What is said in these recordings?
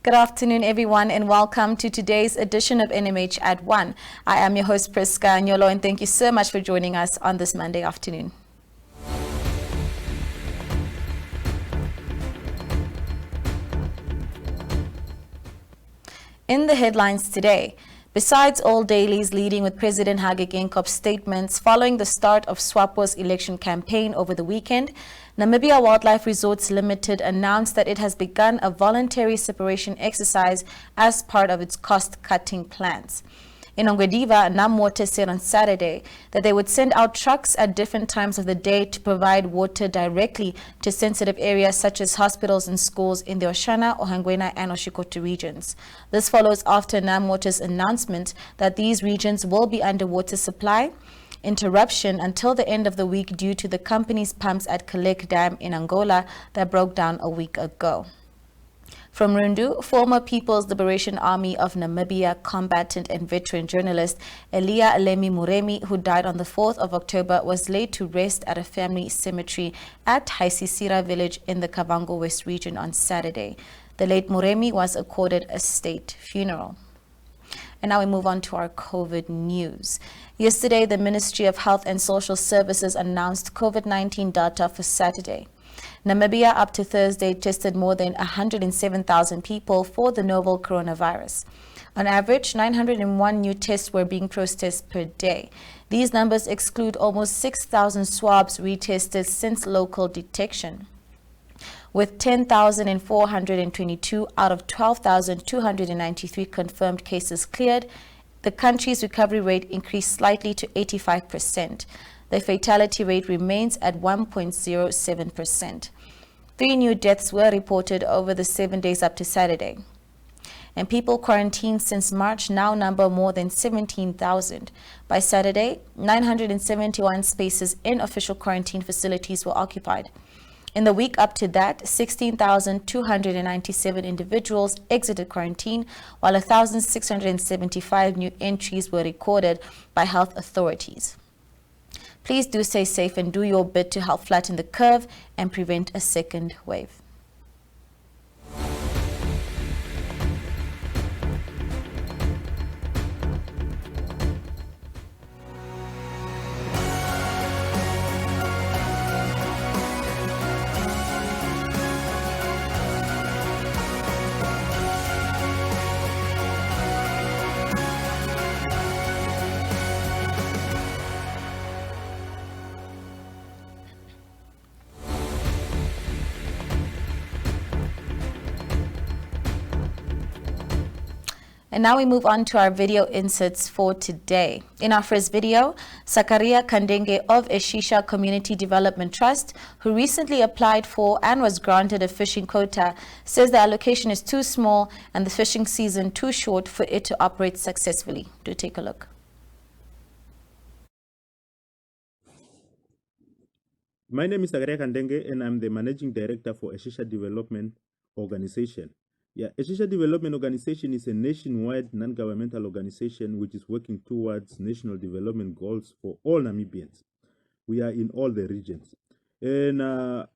Good afternoon, everyone, and welcome to today's edition of NMH at 1. I am your host, Priska Nyolo, and thank you so much for joining us on this Monday afternoon. In the headlines today, besides all dailies leading with President Hage Geingoob's statements following the start of SWAPO's election campaign over the weekend, Namibia Wildlife Resorts Limited announced that it has begun a voluntary separation exercise as part of its cost-cutting plans. In Ongwediva, NamWater said on Saturday that they would send out trucks at different times of the day to provide water directly to sensitive areas such as hospitals and schools in the Oshana, Ohangwena and Oshikoto regions. This follows after NamWater's announcement that these regions will be under water supply interruption until the end of the week due to the company's pumps at Kalek Dam in Angola that broke down a week ago. From Rundu, former People's Liberation Army of Namibia combatant and veteran journalist Elia Alemi Muremi, who died on the 4th of October, was laid to rest at a family cemetery at Haisisira village in the Kavango West region on Saturday. The late Muremi was accorded a state funeral. And now we move on to our COVID news. Yesterday, the Ministry of Health and Social Services announced COVID-19 data for Saturday. Namibia up to Thursday tested more than 107,000 people for the novel coronavirus. On average, 901 new tests were being processed per day. These numbers exclude almost 6,000 swabs retested since local detection. With 10,422 out of 12,293 confirmed cases cleared, the country's recovery rate increased slightly to 85%. The fatality rate remains at 1.07%. 3 new deaths were reported over the 7 days up to Saturday. And people quarantined since March now number more than 17,000. By Saturday, 971 spaces in official quarantine facilities were occupied. In the week up to that, 16,297 individuals exited quarantine, while 1,675 new entries were recorded by health authorities. Please do stay safe and do your bit to help flatten the curve and prevent a second wave. And now we move on to our video inserts for today. In our first video, Sakaria Kandenge of Eshisha Community Development Trust, who recently applied for and was granted a fishing quota, says the allocation is too small and the fishing season too short for it to operate successfully. Do take a look. My name is Sakaria Kandenge and I'm the Managing Director for Eshisha Development Organization. Eshisha Development Organization is a nationwide non-governmental organization which is working towards national development goals for all Namibians. We are in all the regions. And I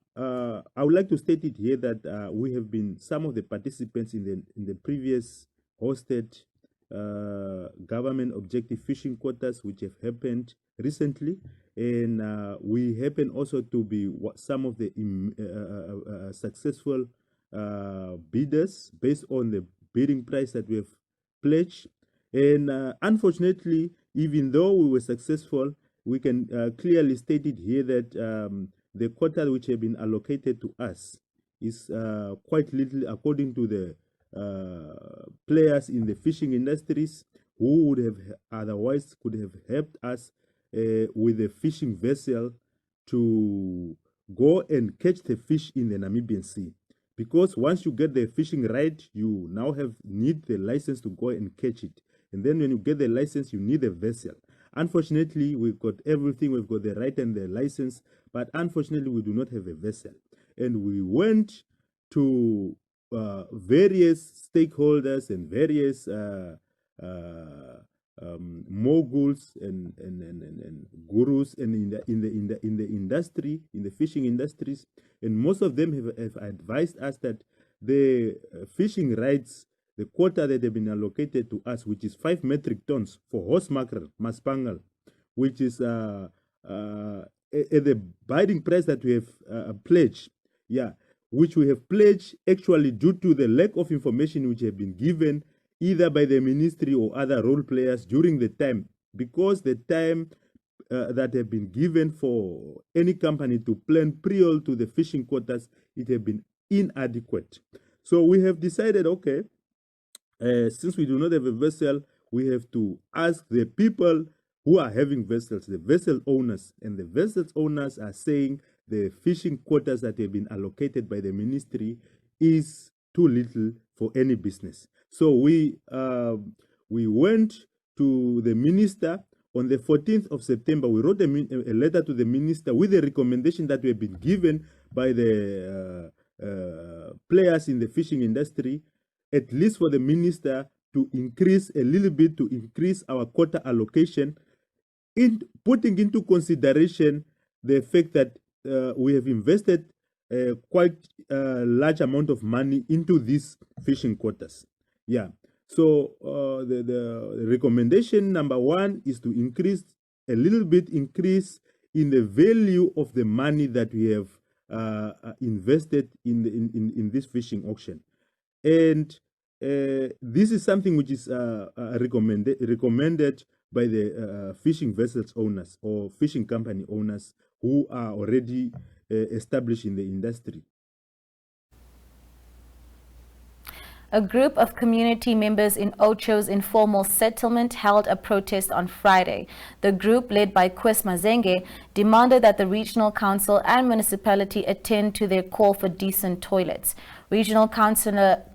would like to state it here that we have been some of the participants in the previous hosted government objective fishing quotas which have happened recently. And we happen also to be some of the successful bidders based on the bidding price that we have pledged. And unfortunately, even though we were successful, we can clearly state it here that the quota which have been allocated to us is quite little according to the players in the fishing industries who would have otherwise could have helped us with a fishing vessel to go and catch the fish in the Namibian Sea. Because once you get the fishing right, you now need the license to go and catch it. And then when you get the license, you need a vessel. Unfortunately, we've got everything. We've got the right and the license. But unfortunately, we do not have a vessel. And we went to various stakeholders and various moguls and gurus and in the industry, in the fishing industries, and most of them have advised us that the fishing rights, the quota that have been allocated to us, which is 5 metric tons for horse mackerel, maspangal, which is at the binding price that we have pledged, which we have pledged actually due to the lack of information which have been given either by the ministry or other role players during the time, because the time that have been given for any company to plan prior to the fishing quotas, it have been inadequate. So we have decided, okay, since we do not have a vessel, we have to ask the people who are having vessels, the vessel owners, and the vessel owners are saying the fishing quotas that have been allocated by the ministry is too little for any business. So we went to the minister on the 14th of September. We wrote a letter to the minister with a recommendation that we have been given by the players in the fishing industry, at least for the minister to increase a little bit, to increase our quota allocation, in putting into consideration the fact that we have invested quite a large amount of money into these fishing quotas. So the recommendation number one is to increase a little bit, increase in the value of the money that we have invested in this fishing auction. And this is something which is recommended by the fishing vessels owners or fishing company owners who are already established in the industry. A group of community members in Ocho's informal settlement held a protest on Friday. The group, led by Kwes Mazenge, demanded that the regional council and municipality attend to their call for decent toilets. Regional Councillor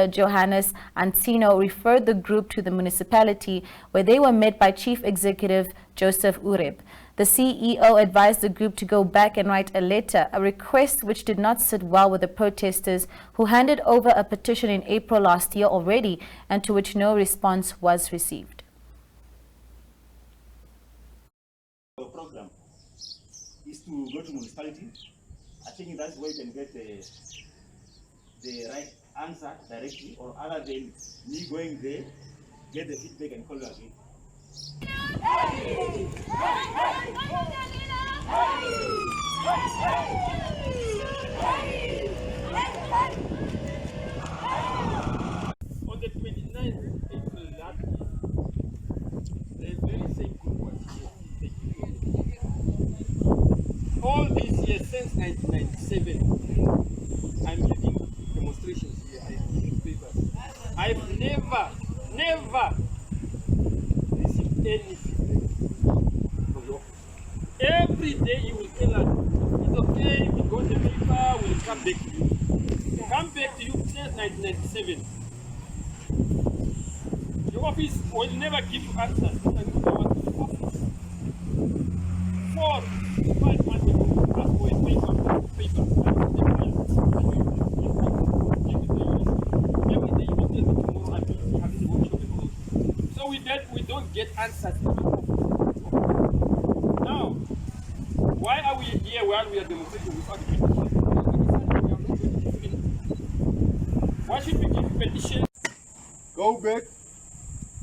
Johannes Antino referred the group to the municipality, where they were met by Chief Executive Joseph Ureb. The CEO advised the group to go back and write a letter, a request which did not sit well with the protesters, who handed over a petition in April last year already, and to which no response was received. Our program is to go to municipality. I think that's where you can get the right answer directly, or other than me going there, get the feedback and call you again. On the 29th April last year, the very same group was here. All these years since 1997, I'm leading demonstrations here. I have newspapers. I've never received any feedback from the office. Every day you will tell us, it's okay, we got the paper, we'll come back to you. Come back to you since 1997. The office will never give you answers. And we go to the office. 4 to 5 months ago, we asked for a paper. Every day you will tell me tomorrow I'm having the workshop and all. So we don't get answers. Now, why are we here while we are demonstrating without petition? Why should we give petition? Go back,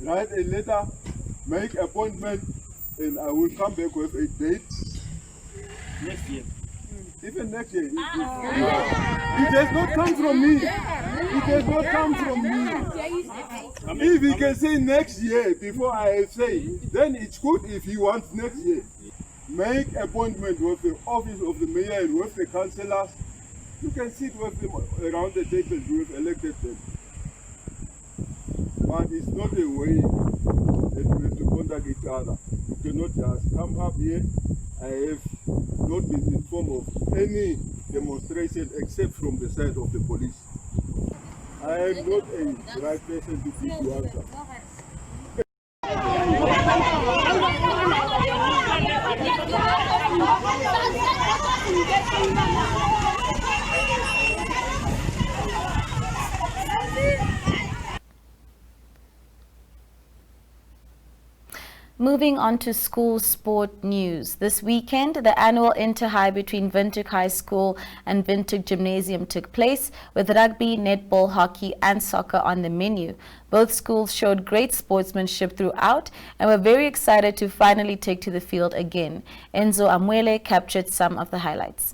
write a letter, make appointment, and I will come back with a date. Next year. Even next year. It does not come from me. It does not come from me. If he can say next year before I say, then it's good if he wants next year. Make appointment with the office of the mayor and with the councillors. You can sit with them around the table. You have elected them. But it's not a way that we have to contact each other. You cannot just come up here. I have not been informed of any demonstration except from the side of the police. I am not a right person to give you answer. Moving moving on to school sport news. This weekend, the annual inter-high between Windhoek High School and Windhoek Gymnasium took place, with rugby, netball, hockey and soccer on the menu. Both schools showed great sportsmanship throughout and were very excited to finally take to the field again. Enzo Amwele captured some of the highlights.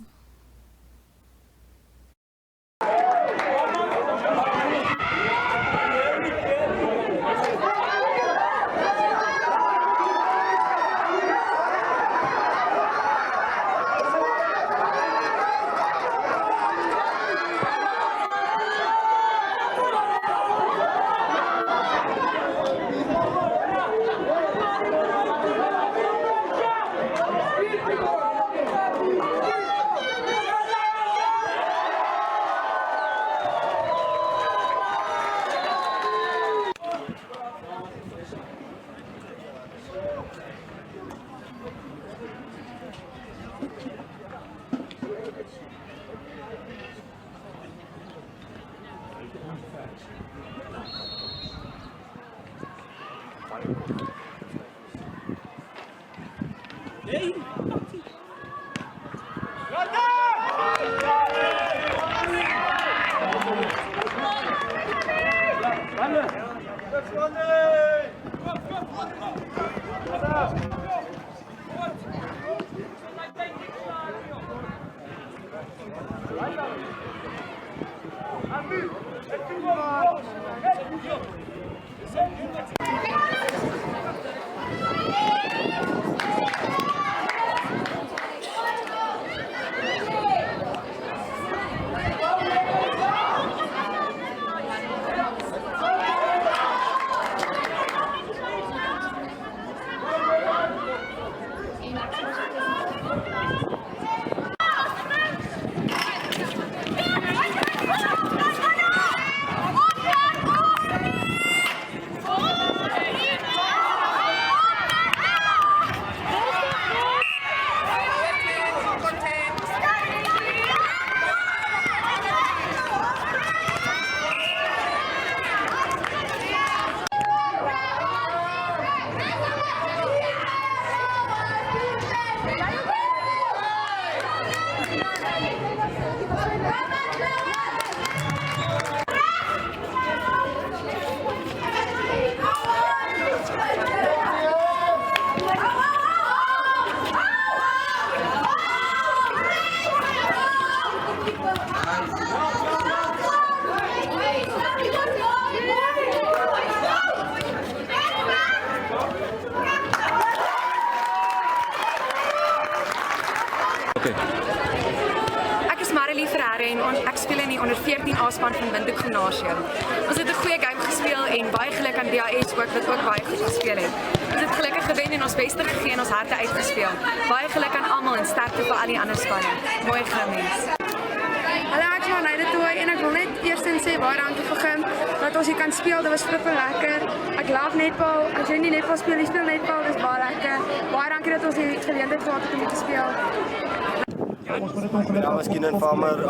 Ek speel in die onder 14 A-span van Windhoek Gymnasium. Ons het 'n goeie game gespeel en baie geluk aan DAS ook wat ook baie goed gespeel het. Ons het gelukkig gewen en ons beste gegee en ons harte uitgespeel. Baie geluk aan almal en sterkte vir al die ander spanne. Mooi gemens. Hallo, ek is Marnide Tooi en ek wil net eerstens sê baie dankie vir Gim dat ons hier kan speel. Dit was flippend lekker. Ek love netbal. Ek doen nie netbal speel, ek speel netbal. Dis baie lekker. Baie dankie dat ons hier geleentheid gehad het om te speel. Ja, miskien een farmer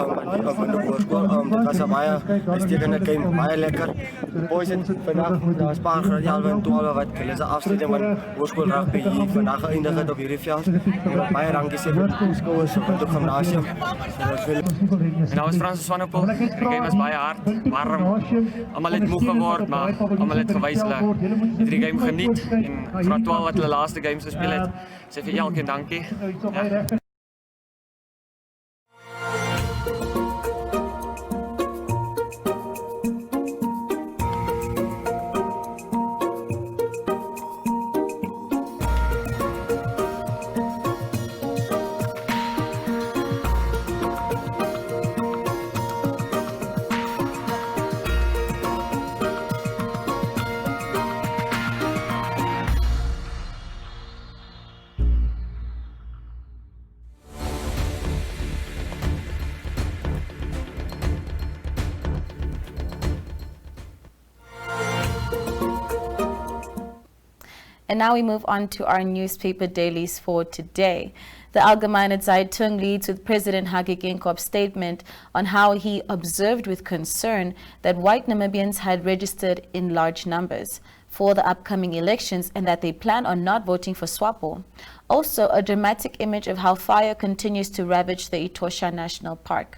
van de voorschool. Dit was een baie uitstekende game, baie lekker. De boys het vandaag, daar is een paar graad 11 en 12 wat hulle se afsluiting van voorschool rugby hier vandaag geëindig het op hierdie veld. Baie dankie sê vir die toeskouers op die gimnasium. En nou is Francis Swanepoel. Die game was baie hard, warm. Almal het moe geword, maar almal het gewys hulle het die game geniet. En graad 12 wat hulle laaste games gespeel het, sê vir elkeen dankie. Ja. And now we move on to our newspaper dailies for today. The Algemeine Zeitung leads with President Hage Geingobb's statement on how he observed with concern that white Namibians had registered in large numbers. for the upcoming elections and that they plan on not voting for SWAPO. Also, a dramatic image of how fire continues to ravage the Etosha National Park.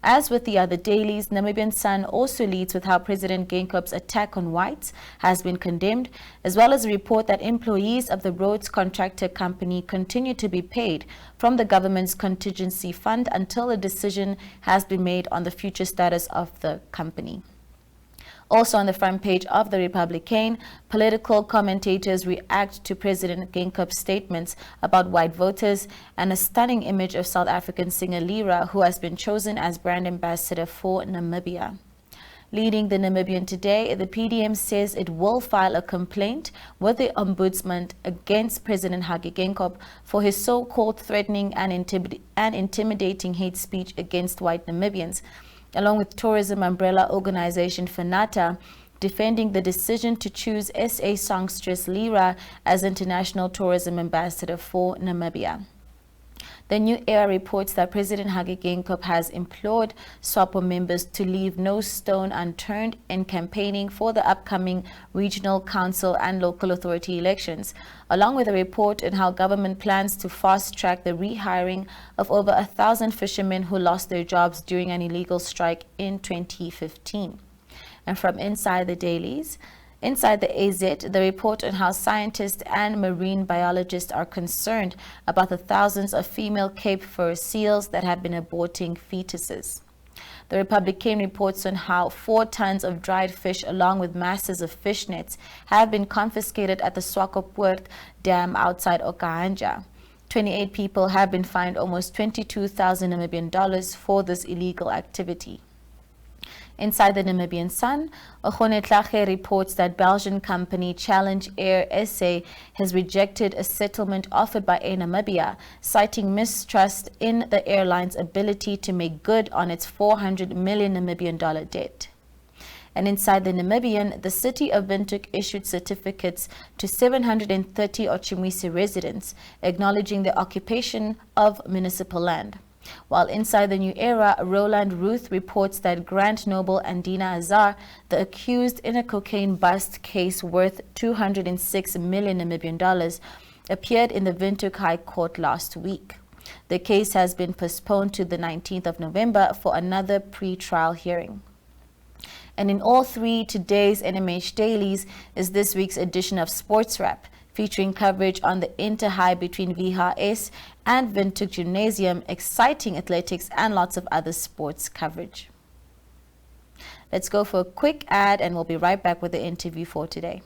As with the other dailies, Namibian Sun also leads with how President Geinkop's attack on whites has been condemned, as well as a report that employees of the roads contractor company continue to be paid from the government's contingency fund until a decision has been made on the future status of the company. Also on the front page of the Republican, political commentators react to President Geinkop's statements about white voters and a stunning image of South African singer Lira, who has been chosen as brand ambassador for Namibia. Leading the Namibian today, the PDM says it will file a complaint with the Ombudsman against President Hage Geinkop for his so-called threatening and intimidating hate speech against white Namibians, along with tourism umbrella organization FNATA, defending the decision to choose SA songstress Lira as international tourism ambassador for Namibia. The New Era reports that President Hage Geinkop has implored SWAPO members to leave no stone unturned in campaigning for the upcoming regional council and local authority elections, along with a report on how government plans to fast-track the rehiring of over 1,000 fishermen who lost their jobs during an illegal strike in 2015. And from inside the dailies, inside the AZ, the report on how scientists and marine biologists are concerned about the thousands of female Cape fur seals that have been aborting fetuses. The Republican reports on how 4 tons of dried fish along with masses of fish nets have been confiscated at the Swakopmund Dam outside Okahanja. 28 people have been fined almost 22,000 Namibian dollars for this illegal activity. Inside the Namibian Sun, Ogonetlage reports that Belgian company Challenge Air SA has rejected a settlement offered by Air Namibia, citing mistrust in the airline's ability to make good on its 400 million Namibian dollar debt. And inside the Namibian, the city of Windhoek issued certificates to 730 Ochimwisi residents, acknowledging the occupation of municipal land. While inside the New Era, Roland Ruth reports that Grant Noble and Dina Azar, the accused in a cocaine bust case worth 206 million Namibian dollars, appeared in the Windhoek High Court last week. The case has been postponed to the 19th of November for another pre-trial hearing. And in all 3 today's NMH dailies is this week's edition of Sports Wrap, featuring coverage on the inter-high between VHS and Windhoek Gymnasium, exciting athletics, and lots of other sports coverage. Let's go for a quick ad and we'll be right back with the interview for today.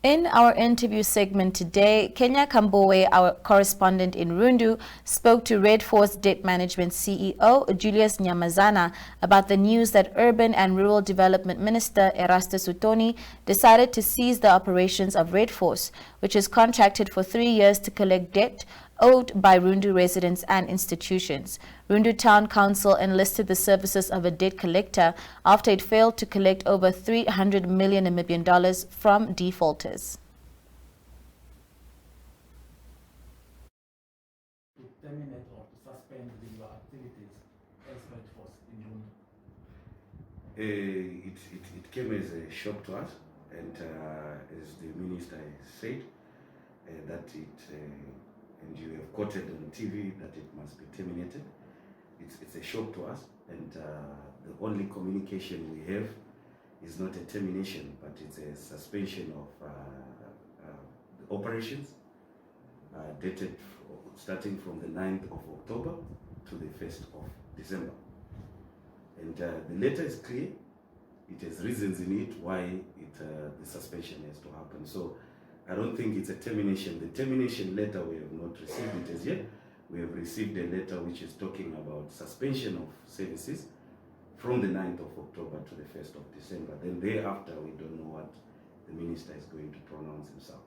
In our interview segment today, Kenya Kambowe, our correspondent in Rundu, spoke to Red Force Debt Management CEO Julius Nyamazana about the news that Urban and Rural Development Minister Erastus Utoni decided to cease the operations of Red Force, which is contracted for 3 years to collect debt owed by Rundu residents and institutions. Rundu Town Council enlisted the services of a debt collector after it failed to collect over 300 million Namibian dollars from defaulters. To terminate or to suspend your activities as Red Force in Rundu? It came as a shock to us, and as the minister said, that and you have quoted on TV that it must be terminated. It's a shock to us, and the only communication we have is not a termination, but it's a suspension of the operations dated starting from the 9th of October to the 1st of December. And the letter is clear. it has reasons in it why the suspension has to happen. So I don't think it's a termination. The termination letter, we have not received it as yet. We have received a letter which is talking about suspension of services from the 9th of October to the 1st of December. Then thereafter, we don't know what the minister is going to pronounce himself.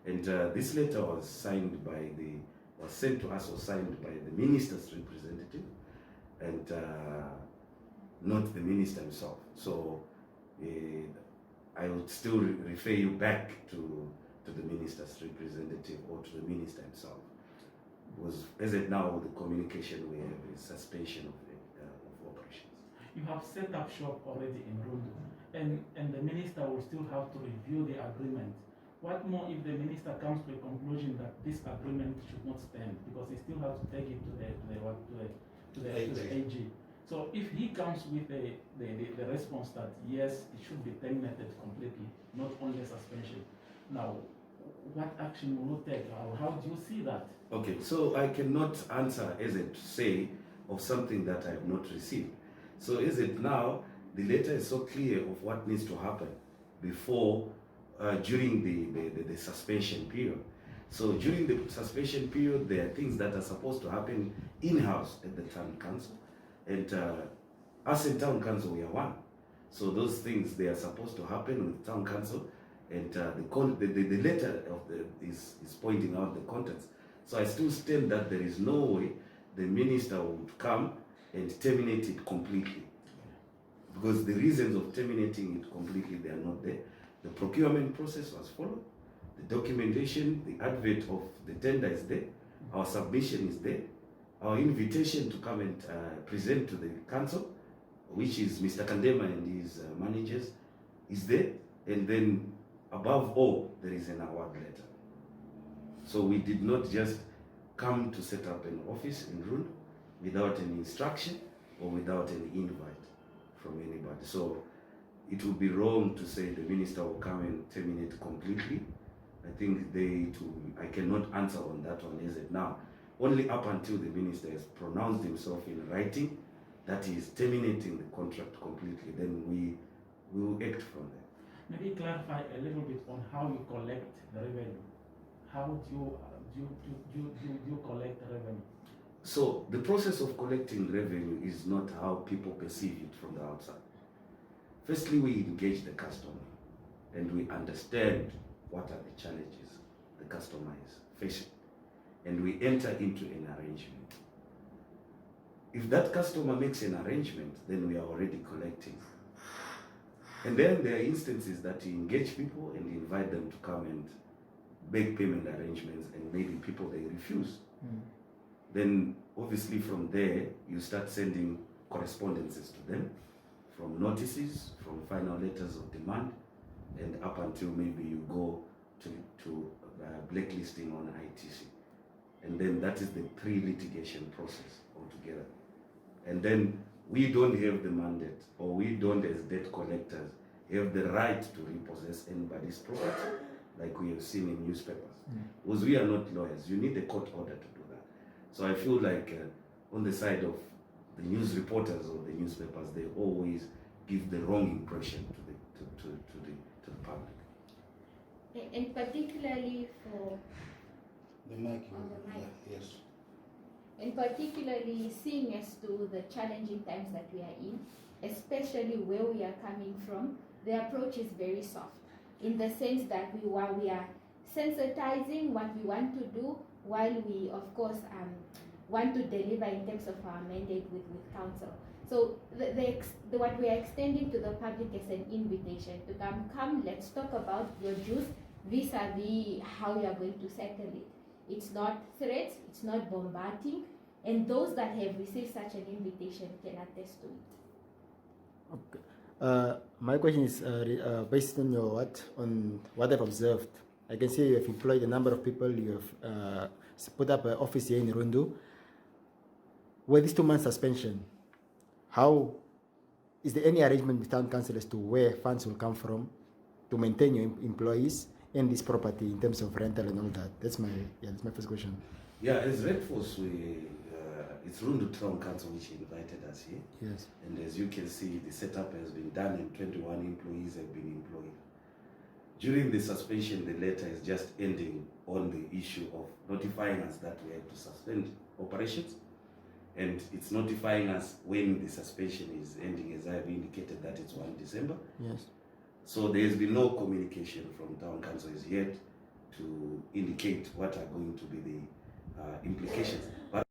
And this letter was sent to us by the minister's representative, and not the minister himself. So I would still refer you back to the minister's representative or to the minister himself. Because as of now, the communication we have is suspension of operations. You have set up shop already in Rundu, and the minister will still have to review the agreement. What more if the minister comes to a conclusion that this agreement should not stand, because he still has to take it to the AG. So if he comes with the response that yes, it should be terminated completely, not only suspension. Now, what action will you take? How do you see that? Okay, so I cannot answer as it say of something that I have not received. So is it now, the letter is so clear of what needs to happen before, during the suspension period. So during the suspension period, there are things that are supposed to happen in-house at the town council. And us in town council, we are one. So those things, they are supposed to happen with town council. And the letter is pointing out the contents. So I still stand that there is no way the minister would come and terminate it completely. Because the reasons of terminating it completely, they are not there. The procurement process was followed. The documentation, the advert of the tender is there. Our submission is there. Our invitation to come and present to the council, which is Mr. Kandema and his managers, is there. And then above all, there is an award letter. So we did not just come to set up an office in Rund without any instruction or without any invite from anybody. So it would be wrong to say the minister will come and terminate completely. I think I cannot answer on that one as it now. Only up until the minister has pronounced himself in writing that he is terminating the contract completely, then we will act from there. Maybe clarify a little bit on how you collect the revenue. How do you collect the revenue? So the process of collecting revenue is not how people perceive it from the outside. Firstly, we engage the customer and we understand what are the challenges the customer is facing, and we enter into an arrangement. If that customer makes an arrangement, then we are already collecting. And then there are instances that you engage people and invite them to come and make payment arrangements, and maybe people, they refuse. Then obviously from there, you start sending correspondences to them, from notices, from final letters of demand, and up until maybe you go to blacklisting on ITC. And then that is the pre-litigation process altogether. And then we don't have the mandate, or we don't, as debt collectors, have the right to repossess anybody's property, like we have seen in newspapers. Because we are not lawyers, you need a court order to do that. So I feel like on the side of the news reporters or the newspapers, they always give the wrong impression to the public. And particularly for the mic, yes. And particularly seeing as to the challenging times that we are in, especially where we are coming from, the approach is very soft, in the sense that while we are sensitizing what we want to do, while we of course want to deliver in terms of our mandate with council. So what we are extending to the public is an invitation to come, let's talk about your dues vis-a-vis how you are going to settle it. It's not threats, it's not bombarding, and those that have received such an invitation can attest to it. Okay. My question is based on on what I've observed. I can see you have employed a number of people, you have put up an office here in Rundu. With this 2-month suspension, how is there any arrangement with town council as to where funds will come from to maintain your employees and this property in terms of rental and all that? That's my first question. Yeah, as Red Force, it's Rundu Town Council which invited us here. Yes. And as you can see, the setup has been done and 21 employees have been employed. During the suspension, the letter is just ending on the issue of notifying us that we have to suspend operations. And it's notifying us when the suspension is ending, as I have indicated that it's 1 December. Yes. So there has been no communication from Town Council as yet to indicate what are going to be the implications. But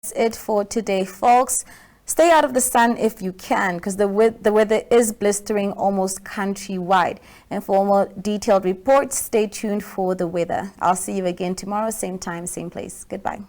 that's it for today, folks. Stay out of the sun if you can, because the weather is blistering almost countrywide. And for more detailed reports, stay tuned for the weather. I'll see you again tomorrow, same time, same place. Goodbye.